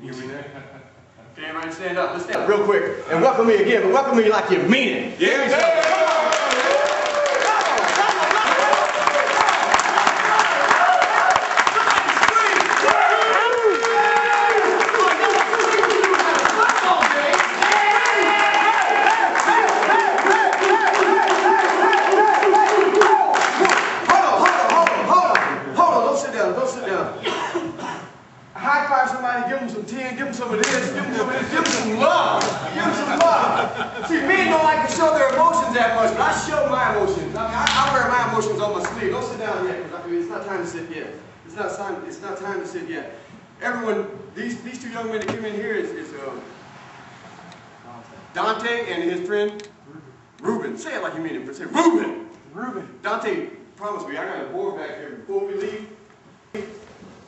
You mean that? Okay, everybody stand up. Let's stand up real quick and welcome me again, but welcome me like you mean it. Yeah, come on. High five somebody, give them some 10, give them some of this, give them some of this, give them some love. Give them some love. See, men don't like to show their emotions that much, but I show my emotions. I wear my emotions on my sleeve. Don't sit down yet, because it's not time to sit yet. It's not time to sit yet. Everyone, these two young men that came in here is Dante and his friend Reuben. Say it like you mean it. Say Reuben. Reuben. Dante, promise me, I got a board back here before we leave.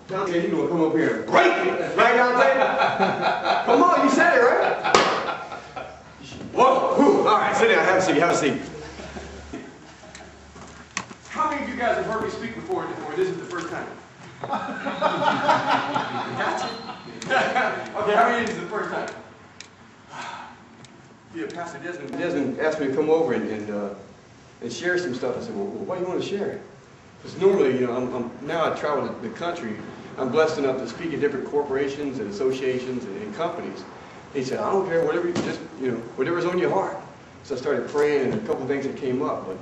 Dante, you gonna come up here and break it, right, Dante? Come on, you said it, right? Whoa, whew. All right, sit down, have a seat, have a seat. How many of you guys have heard me speak before? This is the first time. Gotcha. Okay, how many of you is the first time? Yeah, Pastor Desmond asked me to come over and share some stuff. I said, well, why do you want to share it? Because normally, you know, now I travel the country. I'm blessed enough to speak at different corporations and associations and companies. He said, I don't care, whatever, just, you know, whatever's on your heart. So I started praying, and a couple of things that came up. But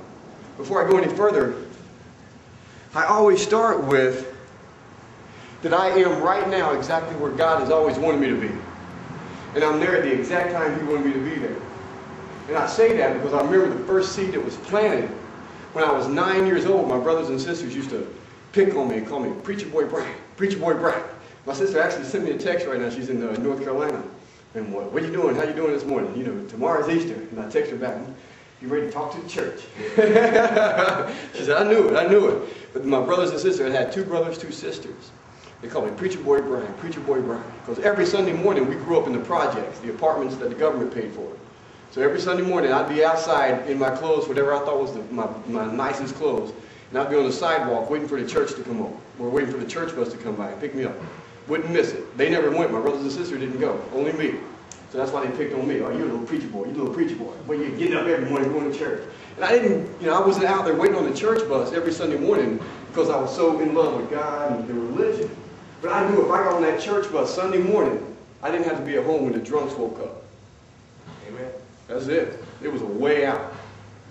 before I go any further, I always start with that I am right now exactly where God has always wanted me to be. And I'm there at the exact time He wanted me to be there. And I say that because I remember the first seed that was planted when I was 9 years old. My brothers and sisters used to pick on me and call me Preacher Boy Brian, Preacher Boy Brian. My sister actually sent me a text right now. She's in North Carolina. And what are you doing? How you doing this morning? You know, tomorrow's Easter. And I text her back, you ready to talk to the church? She said, I knew it. But my brothers and sisters, I had 2 brothers, 2 sisters. They called me Preacher Boy Brian, Preacher Boy Brian. Because every Sunday morning we grew up in the projects, the apartments that the government paid for. So every Sunday morning I'd be outside in my clothes, whatever I thought was my nicest clothes. And I'd be on the sidewalk waiting for the church to come home. Or waiting for the church bus to come by and pick me up. Wouldn't miss it. They never went. My brothers and sisters didn't go. Only me. So that's why they picked on me. Oh, you're a little preacher boy. You're a little preacher boy. Well, you're getting up every morning going to church. And I didn't, you know, I wasn't out there waiting on the church bus every Sunday morning because I was so in love with God and the religion. But I knew if I got on that church bus Sunday morning, I didn't have to be at home when the drunks woke up. Amen. That's it. It was a way out.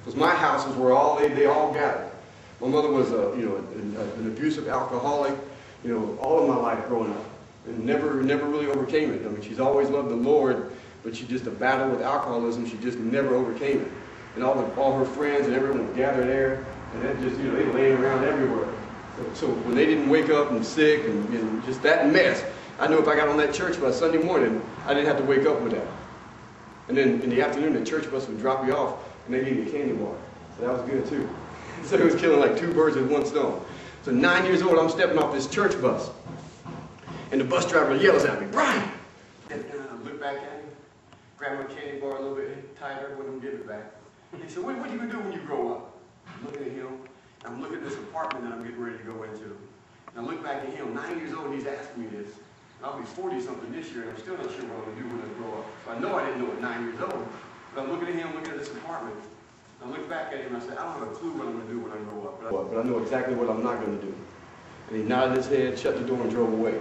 Because my house was where they all gathered. My mother was an abusive alcoholic, you know, all of my life growing up. And never really overcame it. I mean, she's always loved the Lord, but she just a battle with alcoholism. She just never overcame it. And all her friends and everyone would gather there, and that just, you know, they laying around everywhere. So when they didn't wake up and sick and just that mess, I knew if I got on that church bus Sunday morning, I didn't have to wake up with that. And then in the afternoon, the church bus would drop you off, and they gave you candy bar. So that was good too. So it was killing like 2 birds with 1 stone. So 9 years old, I'm stepping off this church bus. And the bus driver yells at me, Brian! And I look back at him, grab my candy bar a little bit tighter, wouldn't give it back. He said, what are you going to do when you grow up? I'm looking at him. I'm looking at this apartment that I'm getting ready to go into. And I look back at him, 9 years old, and he's asking me this. And I'll be 40-something this year, and I'm still not sure what I'm going to do when I grow up. So I know I didn't know at 9 years old. But I'm looking at him, looking at this apartment. I look back at him, and I said, I don't have a clue what I'm going to do when I grow up. But I know exactly what I'm not going to do. And he nodded his head, shut the door, and drove away.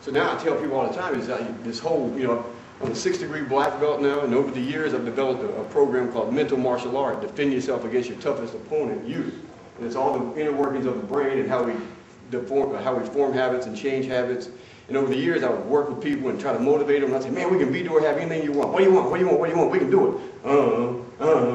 So now I tell people all the time, is this whole, you know, I'm a 6th-degree black belt now, and over the years I've developed a program called Mental Martial Art, Defend Yourself Against Your Toughest Opponent, Youth. And it's all the inner workings of the brain and how we form habits and change habits. And over the years I would work with people and try to motivate them. And I'd say, man, we can be do or have anything you want. What do you want? What do you want? What do you want? We can do it.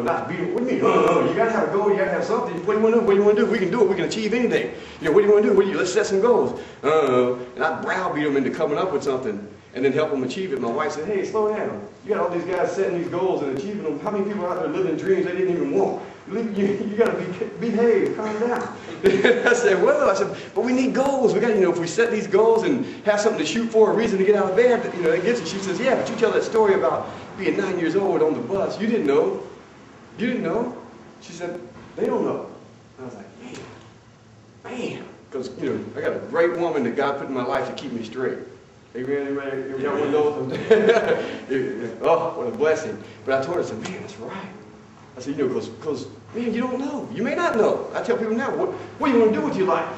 Not be. What do you mean? You gotta have a goal. You gotta have something. What do you want to do? What do you want to do? We can do it. We can achieve anything. You know, what do you want to do? Let's set some goals. And I'd browbeat them into coming up with something and then help them achieve it. My wife said, hey, slow down. You got all these guys setting these goals and achieving them. How many people are out there living dreams they didn't even want? You got to behave, calm down. I said, well, but we need goals. We got, you know, if we set these goals and have something to shoot for, a reason to get out of bed, you know, it gets it. She says, yeah, but you tell that story about being 9 years old on the bus. You didn't know. You didn't know. She said, they don't know. And I was like, man. Because, you know, I got a great woman that God put in my life to keep me straight. Amen, amen. Y'all want to know? Oh, what a blessing. But I told her, I said, man, that's right. I said, you know, because, man, you don't know. You may not know. I tell people now, what do you want to do with your life?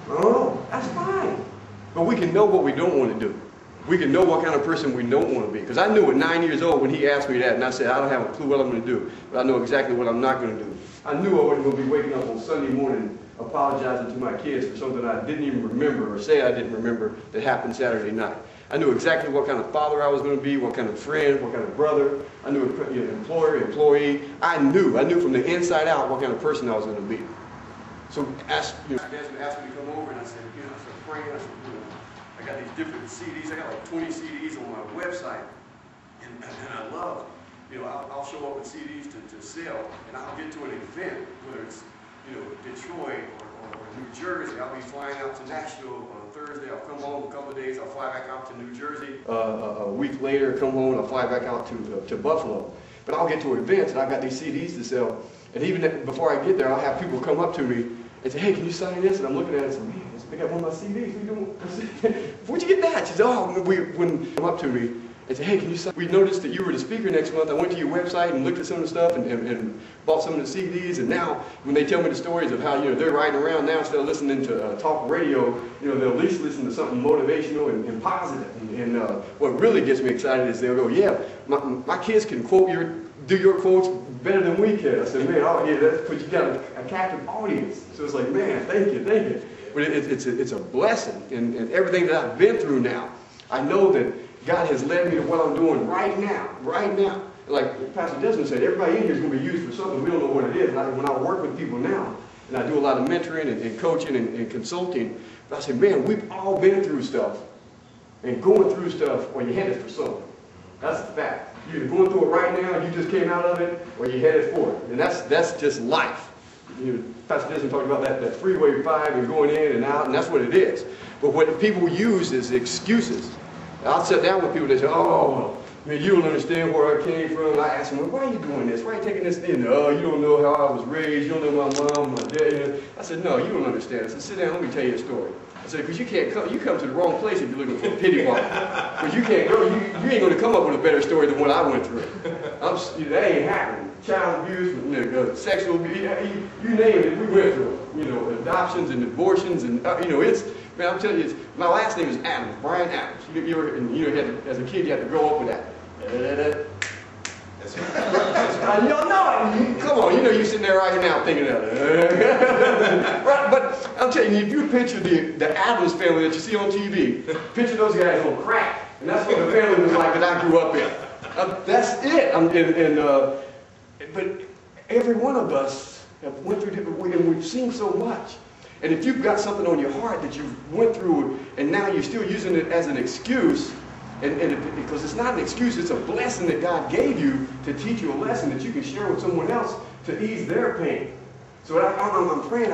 I don't know. That's fine. But we can know what we don't want to do. We can know what kind of person we don't want to be. Because I knew at 9 years old when he asked me that, and I said, I don't have a clue what I'm going to do. But I know exactly what I'm not going to do. I knew I wasn't going to be waking up on Sunday morning apologizing to my kids for something I didn't even remember or say I didn't remember that happened Saturday night. I knew exactly what kind of father I was going to be, what kind of friend, what kind of brother. I knew employer, employee. I knew from the inside out what kind of person I was going to be. So asked me to come over, and I said, I started praying. I said, I got these different CDs. I got like 20 CDs on my website, and I love, I'll show up with CDs to sell, and I'll get to an event, whether it's Detroit or New Jersey. I'll be flying out to Nashville on Thursday. I'll come home a couple of days. I'll fly back out to New Jersey. A week later, come home and I'll fly back out to Buffalo. But I'll get to events and I've got these CDs to sell. And even before I get there, I'll have people come up to me and say, hey, can you sign this? And I'm looking at it and say, man, they got one of my CDs. What are you doing? Where'd you get that? She said, oh, when they come up to me and say, hey, can you sign? We noticed that you were the speaker next month. I went to your website and looked at some of the stuff and bought some of the CDs. And now, when they tell me the stories of how they're riding around now instead of listening to talk radio, they'll at least listen to something motivational and positive. And what really gets me excited is they'll go, yeah, my kids can do your quotes better than we can. I said, man, oh yeah, that's because you got a captive audience. So it's like, man, thank you. But it's a blessing, and everything that I've been through now, I know that God has led me to what I'm doing right now. Like Pastor Desmond said, everybody in here is going to be used for something. We don't know what it is. When I work with people now, and I do a lot of mentoring and coaching and consulting, but I say, man, we've all been through stuff, and going through stuff, or you're headed for something. That's a fact. You're either going through it right now, you just came out of it, or you're headed for it. And that's just life. Pastor Desmond talked about that Freeway 5 and going in and out, and that's what it is. But what people use is excuses. I'll sit down with people that say, oh, man, you don't understand where I came from. I ask them, well, why are you doing this? Why are you taking this in? Oh, you don't know how I was raised. You don't know my mom, my dad. I said, no, you don't understand. I said, sit down, let me tell you a story. I said, because you come to the wrong place if you're looking for a pity party. Because you ain't going to come up with a better story than what I went through. That ain't happening. Child abuse, sexual abuse, you name it, we went through it. Adoptions and abortions, and man, I'm telling you, my last name is Adams, Brian Adams. As a kid, you had to grow up with that. That's right. You don't know it. Come on, you're sitting there right now thinking of it. Right, but I'm telling you, if you picture the Adams family that you see on TV, picture those guys on crack. And that's what the family was like that I grew up in. That's it. But every one of us have went through different ways, and we've seen so much. And if you've got something on your heart that you went through, and now you're still using it as an excuse, because it's not an excuse, it's a blessing that God gave you to teach you a lesson that you can share with someone else to ease their pain. So I'm praying.